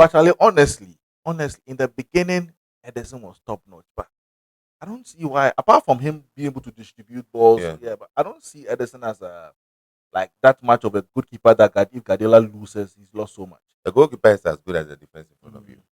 But Charlie, honestly, in the beginning, Edison was top notch. But I don't see why, apart from him being able to distribute balls, Yeah. yeah, but I don't see Edison as a like that much of a good keeper that if Guardiola loses, he's lost so much. The goalkeeper is as good as the defense in front of you. Mm,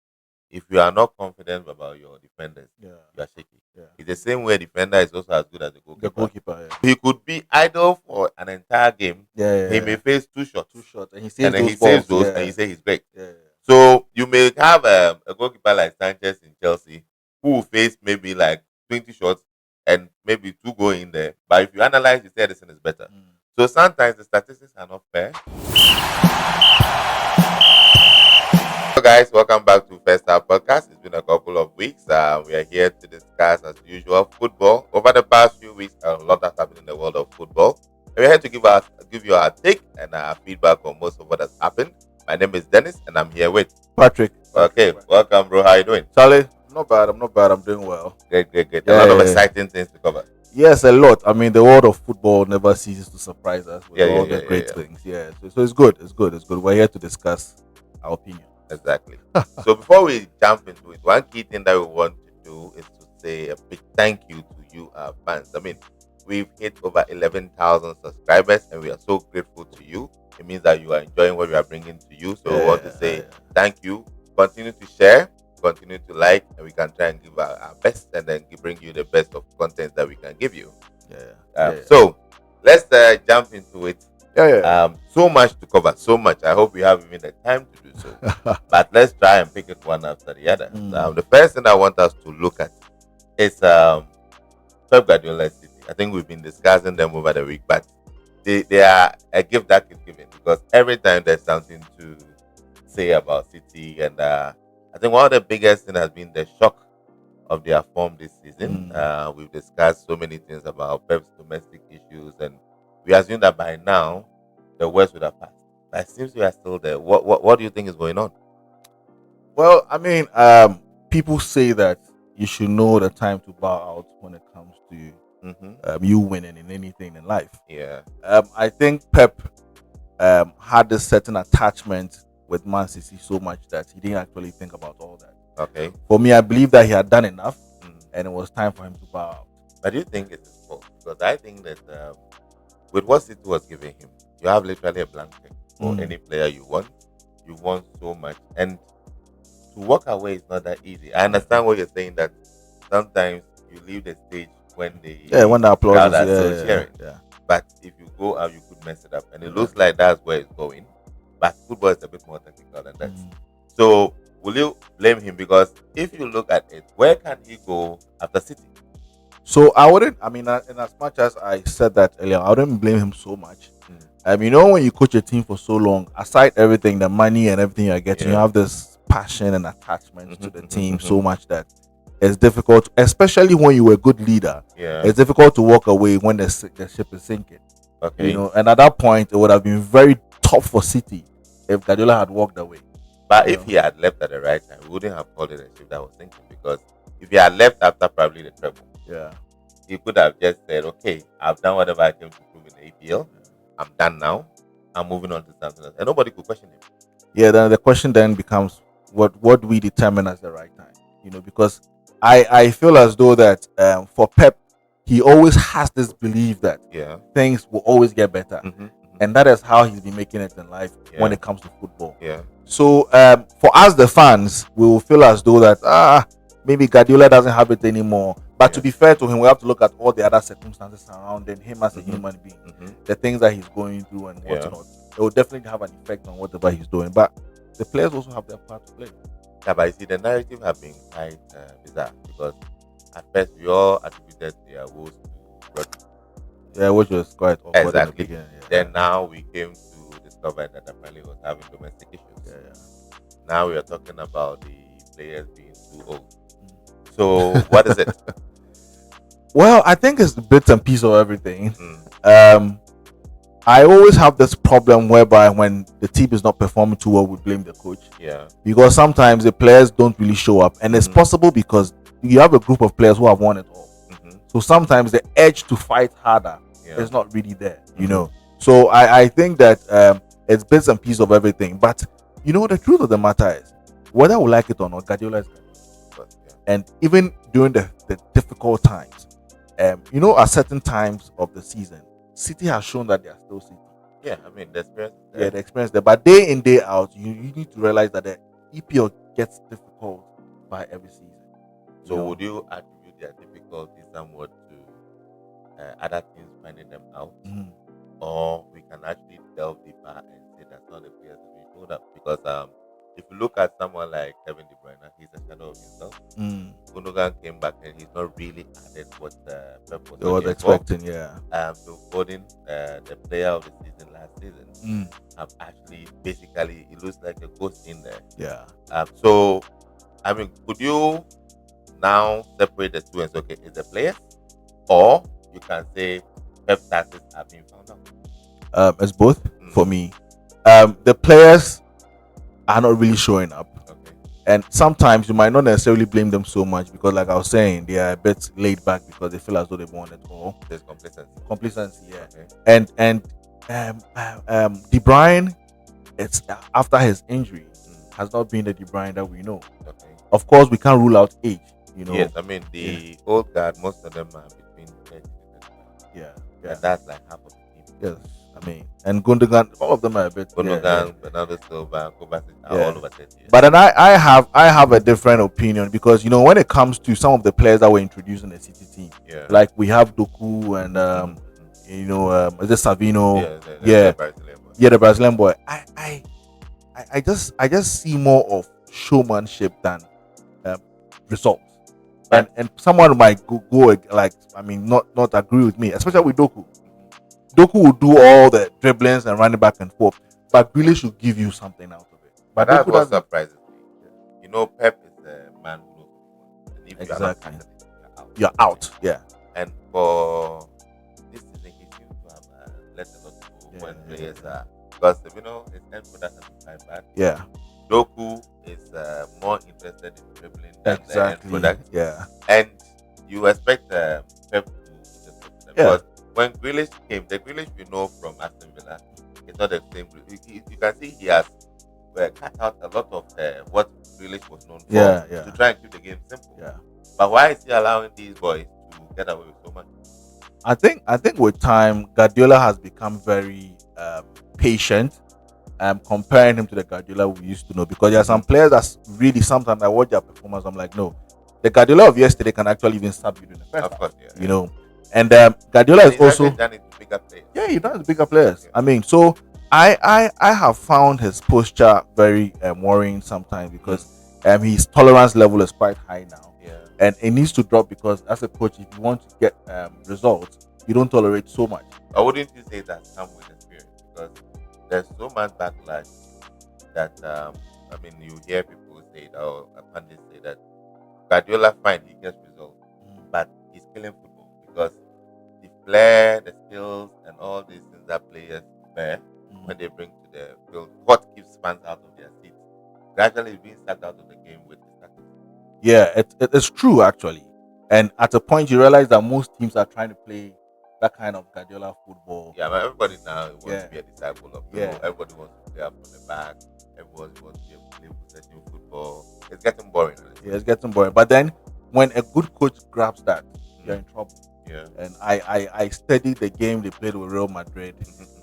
If you are not confident about your defenders, yeah, you are shaky. yeah. It's the same way defender is also as good as the The goalkeeper. goalkeeper, He could be idle for an entire game. yeah, yeah, He yeah. may face two shots, Two shots, and he and saves then those he saves balls. those, Yeah, and you say he's great. yeah, So you may have a goalkeeper like Sanchez in Chelsea who will face maybe like 20 shots and maybe two go in there. But if you analyze, you say Edison is better. Mm. So sometimes the statistics are not fair. So guys, welcome back to First Half Podcast. It's been a couple of weeks. We are here to discuss, as usual, football. Over the past few weeks, a lot has happened in the world of football. And we're here to give you our take and our feedback on most of what has happened. My name is Dennis, and I'm here with Patrick. Okay, welcome, bro. How you doing? Charlie, not bad. I'm not bad. I'm doing well. Great. A Yeah, lot of yeah. exciting things to cover. Yes, a lot. I mean, the world of football never ceases to surprise us with Yeah, all yeah, the great yeah. things. Yeah, so it's good. It's good. We're here to discuss our opinion. Exactly. So before we jump into it, one key thing that we want to do is to say a big thank you to you, our fans. I mean, we've hit over 11,000 subscribers, and we are so grateful to you. It means that you are enjoying what we are bringing to you. So we want to say thank you. Continue to share, continue to like, and we can try and give our best, and then bring you the best of content that we can give you. So let's jump into it. So much to cover, so much. I hope we have even the time to do so. But let's try and pick it one after the other. The first thing I want us to look at is Pep Guardiola City. I think we've been discussing them over the week, but they are a gift that is given, because every time there's something to say about City, and I think one of the biggest thing has been the shock of their form this season. We've discussed so many things about Pep's domestic issues, and we assume that by now the worst would have passed. But it seems we are still there. What do you think is going on? Well, I mean, people say that you should know the time to bow out when it comes to you winning in anything in life. Yeah. I think Pep had this certain attachment with Man City so much that he didn't actually think about all that. Okay. For me, I believe that he had done enough, and it was time for him to bow out. But do you think it's his fault? Because I think that with what City was giving him, you have literally a blank check for any player you want. You want so much, and to walk away is not that easy. I understand what you're saying, that sometimes you leave the stage when when the applause crowd is are still cheering. But if you go out, you could mess it up, and it looks like that's where it's going. But football is a bit more technical than that. So will you blame him? Because if you look at it, where can he go after City? So I wouldn't. I mean, in as much as I said that earlier, I wouldn't blame him so much. You know, when you coach a team for so long, aside everything, the money and everything you're getting, you have this passion and attachment to the team so much that it's difficult, especially when you were a good leader. It's difficult to walk away when the ship is sinking. Okay. You know, and at that point, it would have been very tough for City if Guardiola had walked away. But if he had left at the right time, we wouldn't have called it a ship that was sinking, because if he had left after probably the treble, he could have just said, okay, I've done whatever I came to prove in the APL. I'm done now. I'm moving on to something else. And nobody could question him. Yeah, then the question then becomes, what do we determine as the right time? You know, because I feel as though that for Pep, he always has this belief that things will always get better. And that is how he's been making it in life when it comes to football. So for us, the fans, we will feel as though that maybe Guardiola doesn't have it anymore. But to be fair to him, we have to look at all the other circumstances surrounding him as a human being, the things that he's going through and whatnot. It will definitely have an effect on whatever he's doing. But the players also have their part to play. Yeah, but you see, the narrative have been quite bizarre, because at first we all attributed their woes to Rodri. Yeah, which was quite awkward. Exactly. In the Then now we came to discover that apparently he was having domestic issues. Now we are talking about the players being too old. So what is it? Well, I think it's bits and pieces of everything. I always have this problem whereby when the team is not performing too well, we blame the coach. Because sometimes the players don't really show up, and it's possible because you have a group of players who have won it all. So sometimes the edge to fight harder is not really there, you know. So I think that it's bits and pieces of everything. But you know, the truth of the matter is, whether we like it or not, Guardiola is Guardiola. And even during the difficult times, at certain times of the season, City has shown that they are still City. Yeah, I mean the experience. Yeah, the experience there. But day in, day out, you need to realize that the EPL gets difficult by every season. So would you attribute their difficulty somewhat to other teams finding them out? Mm-hmm. Or we can actually delve deeper and say that's not the players that we showed up? Because if you look at someone like Kevin De Bruyne, he's a shadow of himself. Gundogan came back and he's not really added what Pep was expecting. Yeah. Phil Foden, the player of the season last season, have actually basically it looks like a ghost in there. Yeah. So, I mean, could you now separate the two and say, okay, it's the players, or you can say Pep tactics are being found out? It's both for me. The players are not really showing up. Okay. And sometimes you might not necessarily blame them so much because, like I was saying, they are a bit laid back because they feel as though they won it all. There's complacency. Complacency, yeah. Okay. And De Bruyne, it's after his injury, has not been the De Bruyne that we know. Okay. Of course, we can't rule out age. Yes, I mean the old guard, most of them are between 30 and 35. Yeah. And that's like half of the team. Yes. I mean, and Gundogan, all of them are a bit. Gundogan, Bernardo Silva, Kovacic are all over 30 years. But then I have a different opinion because when it comes to some of the players that were introduced in the City team, like we have Doku and is it Savino? The Brazilian boy. I just see more of showmanship than results. And someone might go like, I mean, not agree with me, especially with Doku. Doku will do all the dribblings and running back and forth, but really should give you something out of it. But that's what surprises me. Pep is a man who knows. And if exactly. You're out. Yeah. And for this season, he seems to have let a lot go when players are, because his end product has been bad. Yeah. Doku is more interested in dribbling than the end product. Yeah. And you expect Pep to just put them. But when Grealish came, the Grealish we know from Aston Villa is not the same. You can see he has cut out a lot of what Grealish was known for to try and keep the game simple. Yeah. But why is he allowing these boys to get away with so much? I think with time, Guardiola has become very patient. Comparing him to the Guardiola we used to know, because there are some players that's really, sometimes I watch their performance, I'm like, no, the Guardiola of yesterday can actually even stop you in the first. Of course, And Guardiola is also done it to bigger players. Yeah, he does bigger players. Yeah. I mean, so I have found his posture very worrying sometimes because his tolerance level is quite high now. Yeah. And it needs to drop because as a coach, if you want to get results, you don't tolerate so much. But wouldn't you say that come with experience? Because there's so much backlash that you hear people say that, or pundits say that Guardiola fine, he gets results, but he's killing football because the flair, the skills, and all these things that players bear when they bring to the field, what keeps fans out of their seats, gradually being sucked out of the game with the tactics. Yeah, it's true actually. And at a point, you realize that most teams are trying to play that kind of Guardiola football. Yeah, but everybody now wants to be a disciple of football. Everybody wants to play up on the back. Everybody wants to play possession football. It's getting boring. Yeah, it's getting boring. But then, when a good coach grabs that, you're in trouble. Yeah. And I studied the game they played with Real Madrid,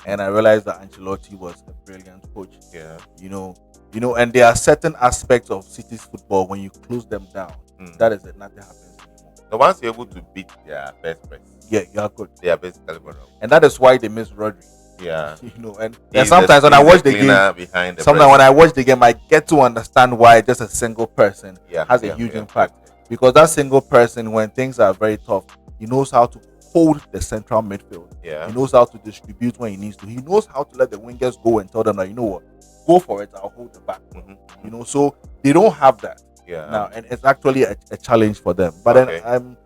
and I realized that Ancelotti was a brilliant coach. Yeah. And there are certain aspects of City's football when you close them down, that is it. Nothing happens anymore. So once you're able to beat their first press, you are good. They are basically vulnerable. And that is why they miss Rodri. Yeah. And sometimes when I watch the game, when I watch the game, I get to understand why just a single person has a huge impact. Because that single person, when things are very tough, he knows how to hold the central midfield. Yeah. He knows how to distribute when he needs to. He knows how to let the wingers go and tell them that, go for it, I'll hold the back. So they don't have that. Yeah. Now, and it's actually a challenge for them. But then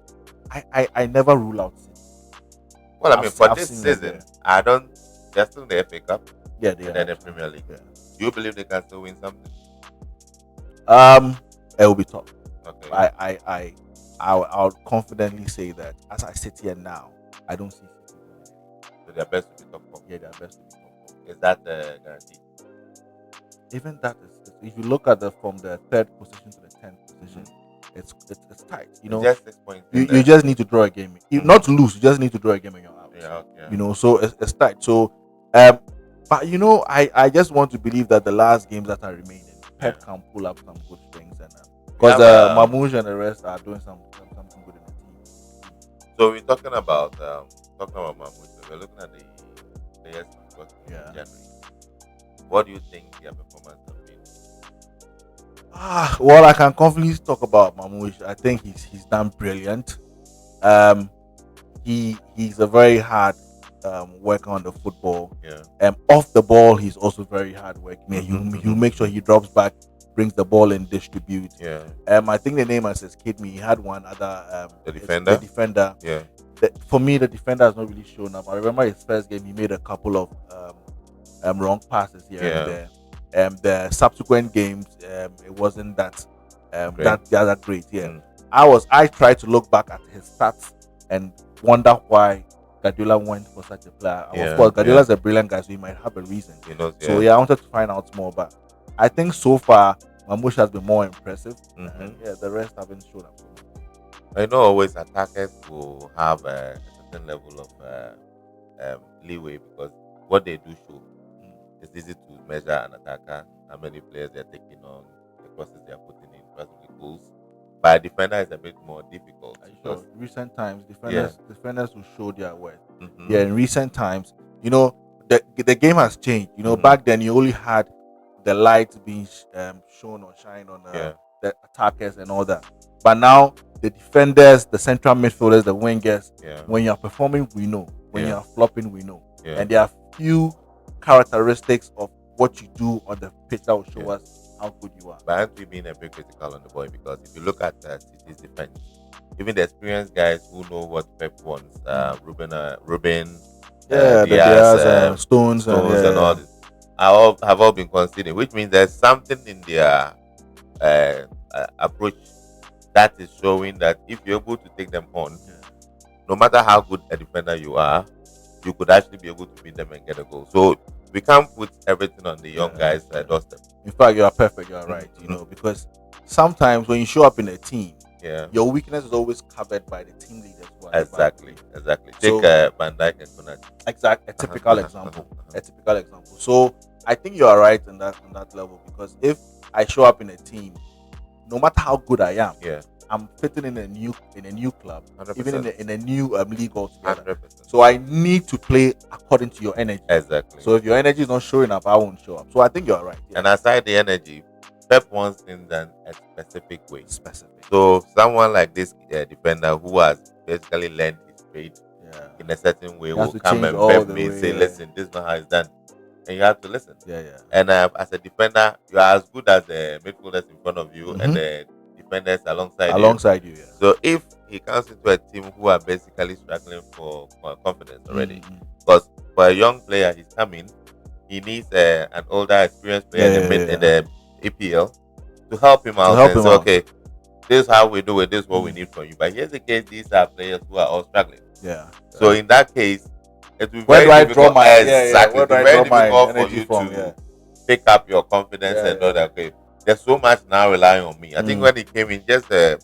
I never rule out City. Well, for this season, they're still in the FA Cup. Yeah, they are. And then the Premier League. Yeah. Do you believe they can still win something? It will be tough. Okay. I'll confidently say that as I sit here now, I don't see City winning. So they're best to be top four. Yeah, they're best to be top four. Is that the guarantee? Even that is if you look at the from the third position to the 10th position, it's tight. You know, just 6 points. You just need to draw a game. Not to lose, you just need to draw a game and you're out. Yeah. You know, so it's tight. So, but you know, I just want to believe that the last games that are remaining, Pep can pull up some good things, and because Mamouche and the rest are doing something good in the team. So we're talking about Mamouche. We're looking at the players in January. What do you think their performance has been? Well, I can confidently talk about Mamouche. I think he's done brilliant. He's a very hard worker on the football. Yeah. Off the ball, he's also very hard working. You make sure he drops back, brings the ball and distributes. Yeah. I think the name has escaped me. He had one other the defender. Yeah. For me, the defender has not really shown up. I remember his first game, he made a couple of wrong passes here and there. The subsequent games, it wasn't that that great. Yeah. I tried to look back at his stats and wonder why Guardiola went for such a player. Of course, Guardiola's a brilliant guy, so he might have a reason. So I wanted to find out more, but I think so far Mamouche has been more impressive. The rest haven't shown up. I know always attackers will have a certain level of leeway because what they do show. It's easy to measure an attacker, how many players they're taking on, the crosses they're putting in, possibly goals. But a defender is a bit more difficult. Sure. Recent times, defenders will show their worth. Yeah, in recent times, you know, the game has changed. You know, back then you only had the light being shown or shine on the attackers and all that. But now the defenders, the central midfielders, the wingers, when you're performing, we know. When you're flopping, we know. And there are few characteristics of what you do on the pitch that will show us how good you are. But aren't we being a bit critical on the boy? Because if you look at City's defense, even the experienced guys who know what Pep wants, Ruben, Diaz, Stones and all this, have all been conceding, which means there's something in their approach that is showing that if you're able to take them on, no matter how good a defender you are, you could actually be able to beat them and get a goal. So we can't put everything on the young guys' doorstep. In fact, you are perfect. You are right. You know, because sometimes when you show up in a team, your weakness is always covered by the team leaders. Exactly. Take Van Dijk and Konate. A typical example. So I think you are right on that level, because if I show up in a team, no matter how good I am, I'm fitting in a new club, 100%. Even in a new league altogether. 100%. So I need to play according to your energy. Exactly. So if your energy is not showing up, I won't show up. So I think you're right. And aside the energy, Pep wants things done a specific way. So someone like this defender who has basically learned his trade in a certain way will come and Pep may say, "Listen, this is not how it's done," and you have to listen. And as a defender, you are as good as the midfielders in front of you and the defenders alongside you. So if he comes into a team who are basically struggling for confidence already, because for a young player he's coming, he needs an older, experienced player in the EPL to help him out and say, okay, this is how we do it, this is what we need from you. But here's the case, these are players who are all struggling. So in that case, it will be very difficult for you to pick up your confidence and know that, okay, there's so much now relying on me. I think when he came in, just the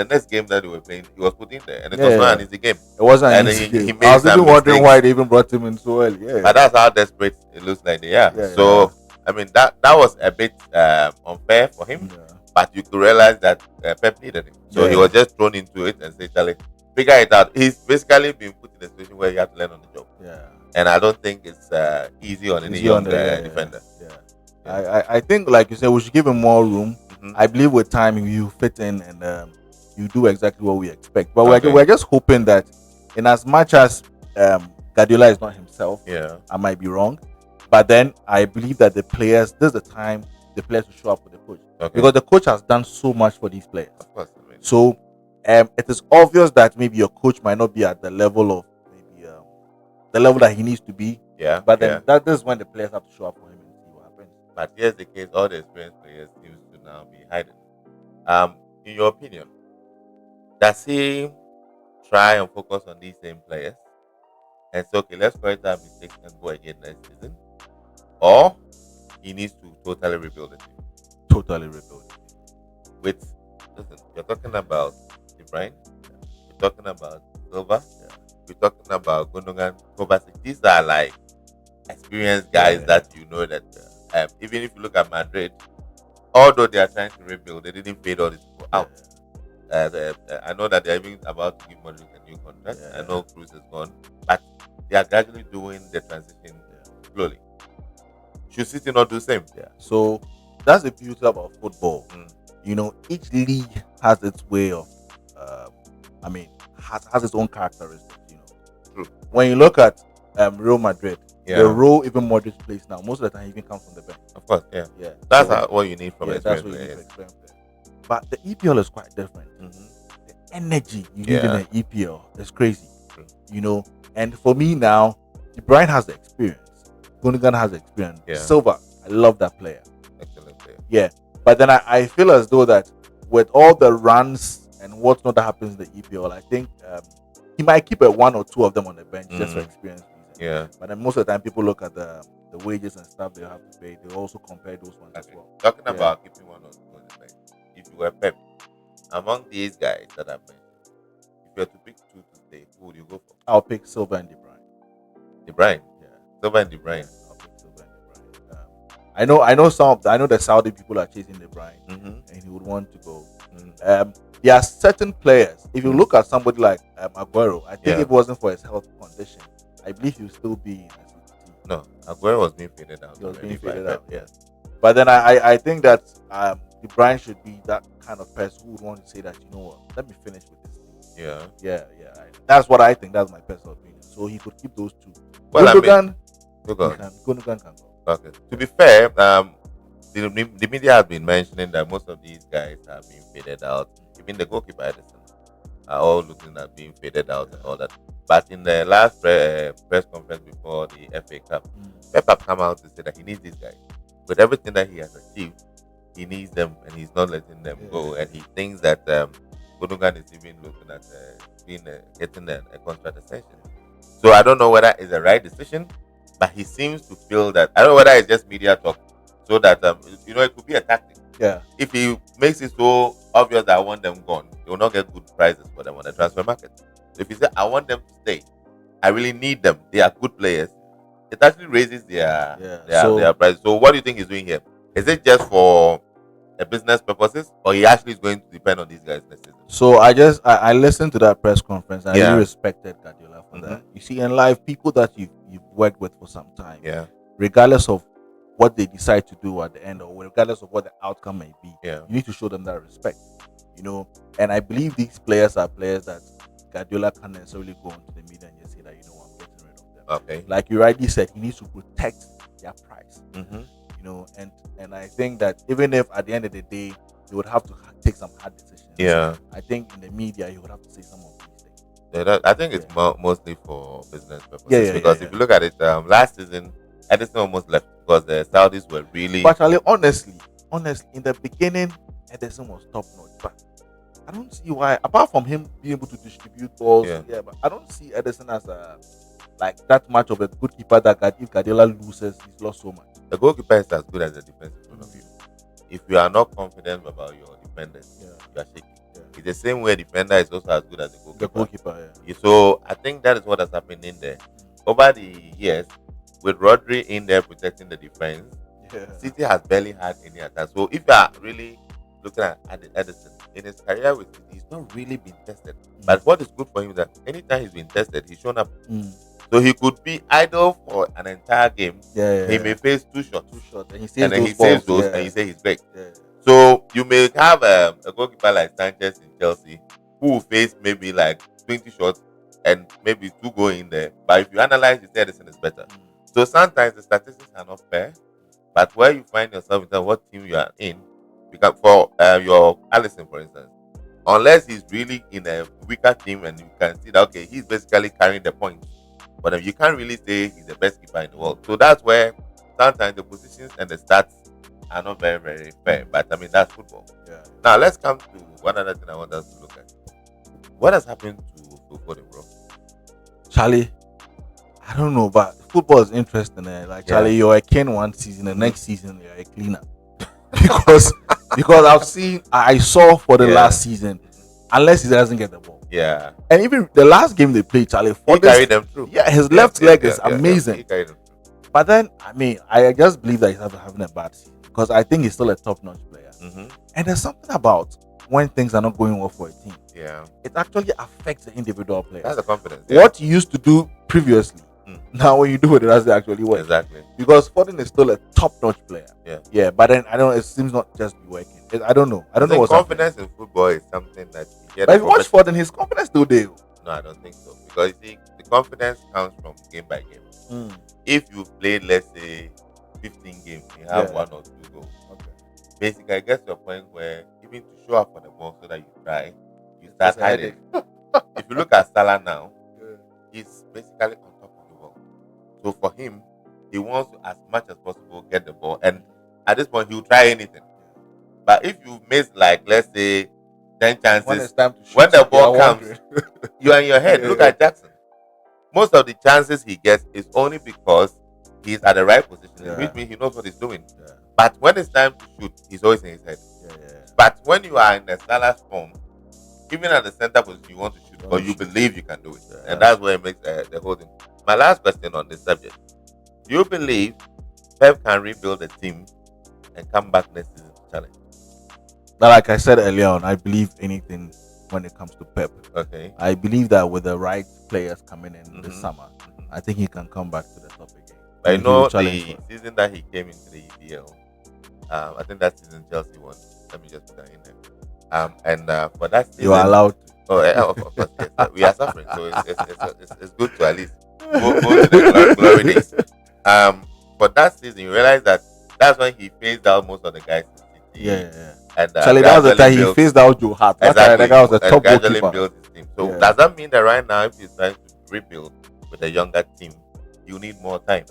next game that they were playing, he was put in there, and it was not an easy game. It wasn't an easy game. I was even wondering why they even brought him in so early. But that's how desperate it looks like they are. So I mean that was a bit unfair for him, but you could realize that Pep needed him, so he was just thrown into it and said, "Charlie, figure it out." He's basically been put in a situation where you have to learn on the job. And I don't think it's easy on any young defender. I think, like you said, we should give him more room. I believe with time you fit in and you do exactly what we expect. But we're just hoping that, in as much as Guardiola is not himself, I might be wrong, but then I believe that the players, this is the time the players will show up with the coach, because the coach has done so much for these players. Of course, so it is obvious that maybe your coach might not be at the level of maybe the level that he needs to be. But then that is when the players have to show up for him. But here's the case: all the experienced players seems to now be hiding. In your opinion, does he try and focus on these same players and say, okay, let's correct our mistakes and go again next season? Or he needs to totally rebuild the team. Totally rebuild. Listen, you're talking about De Bruyne, you're talking about Silva, we're talking about Gundogan, Kovacic. These are like experienced guys that you know that even if you look at Madrid, although they are trying to rebuild, they didn't fade all these people out. I know that they're even about to give Modric a new contract. I know Cruz is gone, but they are gradually doing the transition slowly. Should City not do the same? So that's the beauty about football. You know, each league has its way of, has its own characteristics. You know, True. When you look at Real Madrid, the role even Modric plays now, most of the time he even comes from the bench. Of course, That's what you need from experienced players. But the EPL is quite different. The energy you need in an EPL is crazy. You know, and for me now, De Bruyne has the experience. Gundogan has the experience. Silva, I love that player. Excellent player. Yeah. But then I feel as though that with all the runs and what's not that happens in the EPL, I think he might keep one or two of them on the bench just for experience reasons. Yeah. But then most of the time people look at the wages and stuff they have to pay. They also compare those ones as well. Talking about keeping one or two on the bench. If you were Pep, among these guys that I've mentioned, if you were to pick two to stay, who would you go for? I'll pick Silva and De Bruyne. De Bruyne? Yeah. Silva and De Bruyne. Yeah, I'll pick Silva and De Bruyne. I know the Saudi people are chasing De Bruyne and he would want to go. There are certain players. If you look at somebody like Aguero, I think if it wasn't for his health condition, I believe he would still be in the team. No, Aguero was being faded out. He was being faded out, yes. But then I think that De Bruyne should be that kind of person who would want to say that, you know what, let me finish with this team. Yeah. That's what I think. That's my personal opinion. So he could keep those two. Well, Gundogan can go. Okay. To be fair, the media has been mentioning that most of these guys have been faded out. Even the goalkeeper Edison are all looking at being faded out and all that. But in the last press conference before the FA Cup, Pep have come out to say that he needs these guys. With everything that he has achieved, he needs them and he's not letting them go. And he thinks that Gundogan is even looking at getting a contract extension. So I don't know whether it's the right decision, but he seems to feel that, I don't know whether it's just media talk, so that it could be a tactic. Yeah. If he makes it so obvious that I want them gone, he will not get good prices for them on the transfer market. So if he says I want them to stay, I really need them, they are good players, it actually raises their price. So what do you think he's doing here? Is it just for a business purposes, or he actually is going to depend on these guys next season? So I listened to that press conference and I really respected Guardiola for that. You see, in life, people that you've worked with for some time, regardless of what they decide to do at the end, or regardless of what the outcome may be, you need to show them that respect. You know, and I believe these players are players that Guardiola can't necessarily go into the media and just say that, you know, I'm getting rid of them. Okay. Like you rightly said, he needs to protect their price. You know, and I think that even if at the end of the day he would have to take some hard decisions, I think in the media he would have to say some of these things. I think it's mostly for business purposes. Because if you look at it, last season Edison almost left because the Saudis were really. But Charlie, honestly, in the beginning, Edison was top notch. But I don't see why, apart from him being able to distribute balls, but I don't see Edison as that much of a good keeper that if Guardiola loses, he's lost so much. The goalkeeper is as good as the defensive point of view. If you are not confident about your defenders, you are shaking. It's the same way defender is also as good as the goalkeeper. So I think that is what has happened in there. Over the years, with Rodri in there protecting the defense, City has barely had any attack. So if you are really looking at Edison, in his career with City, he's not really been tested. But what is good for him is that anytime he's been tested, he's shown up. So he could be idle for an entire game. He may face two shots, and he saves those, and he says he's great. So you may have a goalkeeper like Sanchez in Chelsea who will face maybe like 20 shots and maybe 2 go in there. But if you analyze, you say Edison is better. So sometimes the statistics are not fair. But where you find yourself in terms of what team you are in, because for your Alisson, for instance, unless he's really in a weaker team and you can see that, okay, he's basically carrying the points. But you can't really say he's the best keeper in the world. So that's where sometimes the positions and the stats are not very, very fair. But I mean, that's football. Now let's come to one other thing I want us to look at. What has happened to Foden, bro? Charlie, I don't know, but football is interesting. Like Charlie, you're a king one season, the next season you're a cleaner. because I saw for the last season, unless he doesn't get the ball. Yeah. And even the last game they played, Charlie, he carried them through. Yeah, his left leg is amazing. He carried them through. But then, I mean, I just believe that he's having a bad season because I think he's still a top-notch player. And there's something about when things are not going well for a team. Yeah. It actually affects the individual player. That's the confidence. Yeah. What you used to do previously, now when you do it, it doesn't actually work. Exactly. Because Foden is still a top-notch player. Yeah. Yeah, but then I don't know, it seems not just be working. I don't know. I don't know what's confidence in football is something that but if you watch Foden, his confidence still there. No, I don't think so. Because you see, the confidence comes from game by game. If you played, let's say, 15 games, you have 1 or 2 goals. Okay. Basically, I guess your point where even to show up for the ball so that you try, you start hiding. If you look at Salah now, he's basically on top of the ball. So for him, he wants to, as much as possible, get the ball. And at this point, he'll try anything. But if you miss, like, let's say, 10 chances, when the ball comes, you are in your head. Look at Jackson. Most of the chances he gets is only because he's at the right position, which means he knows what he's doing. But when it's time to shoot, he's always in his head. But when you are in the Salah's form, even at the center position, you want to shoot, or you believe you can do it. And that's where it makes the whole thing. My last question on this subject. Do you believe Pep can rebuild a team and come back next season to challenge? But like I said earlier on, I believe anything when it comes to Pep. Okay. I believe that with the right players coming in this summer, I think he can come back to the top again. I know the season that he came into the EPL, I think that season Chelsea won. Let me just put that in there. And for that season, you are allowed to. Oh, of course, yes. We are suffering, so it's good to at least go to the glory days. For that season, you realize that that's when he phased out most of the guys in City. Yeah. And Charlie, that was the time he phased out Joe Hart. Exactly. That guy was the top gradually goalkeeper. Built his team. So does that mean that right now, if he's trying to rebuild with a younger team, you need more time?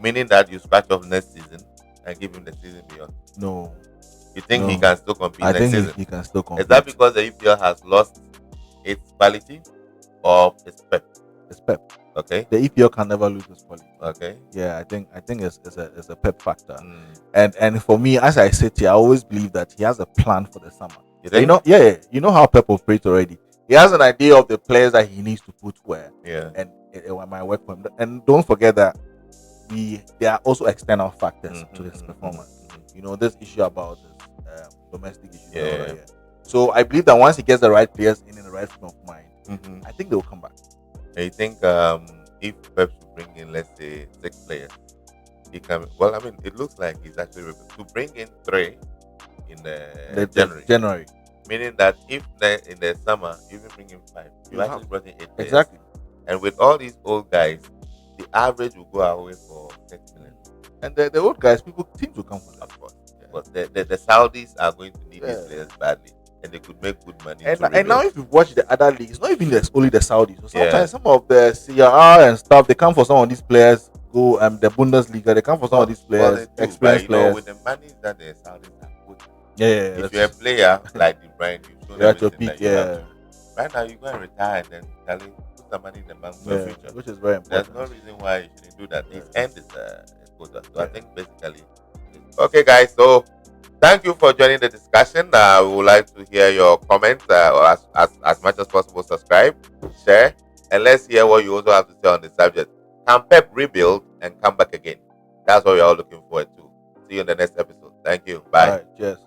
Meaning that you scratch off next season and give him the season beyond? No. You think he can still compete next season? I think he can still compete. Is that because the EPL has lost its quality or its Pep? It's Pep. Okay. The EPL can never lose its quality. Okay. Yeah, I think it's a Pep factor. And for me, as I sit here, I always believe that he has a plan for the summer. You know, you know how Pep operates already. He has an idea of the players that he needs to put where. Yeah. And it might work for him. And don't forget that there are also external factors to his performance. You know, this issue about this domestic issue. Yeah. So I believe that once he gets the right players in the right frame of mind, I think they'll come back. I think if Pep should bring in, let's say, 6 players, he can. Well, I mean, it looks like he's actually to bring in 3 in January. Meaning that if in the summer you even bring in 5, you actually brought in 8 players. Exactly. And with all these old guys, the average will go away for 30 million. And the old guys, teams will come for them. Of course. Yeah. But the Saudis are going to need these players badly. And they could make good money. And now, if you watch the other leagues, not even only the Saudis. So sometimes some of the CR and stuff, they come for some of these players. Go the Bundesliga, they come for some of these players, experienced players. With the money that the Saudis are putting. If you're a player like De Bruyne, you're at your peak. Right now, you go and retire and then Charlie, put some money in the bank for the future, which is very important. There's no reason why you shouldn't do that. His end is quota. So I think basically, okay, guys. So thank you for joining the discussion. We would like to hear your comments. As much as possible, subscribe, share, and let's hear what you also have to say on the subject. Can Pep rebuild and come back again? That's what we're all looking forward to. See you in the next episode. Thank you. Bye. All right, cheers.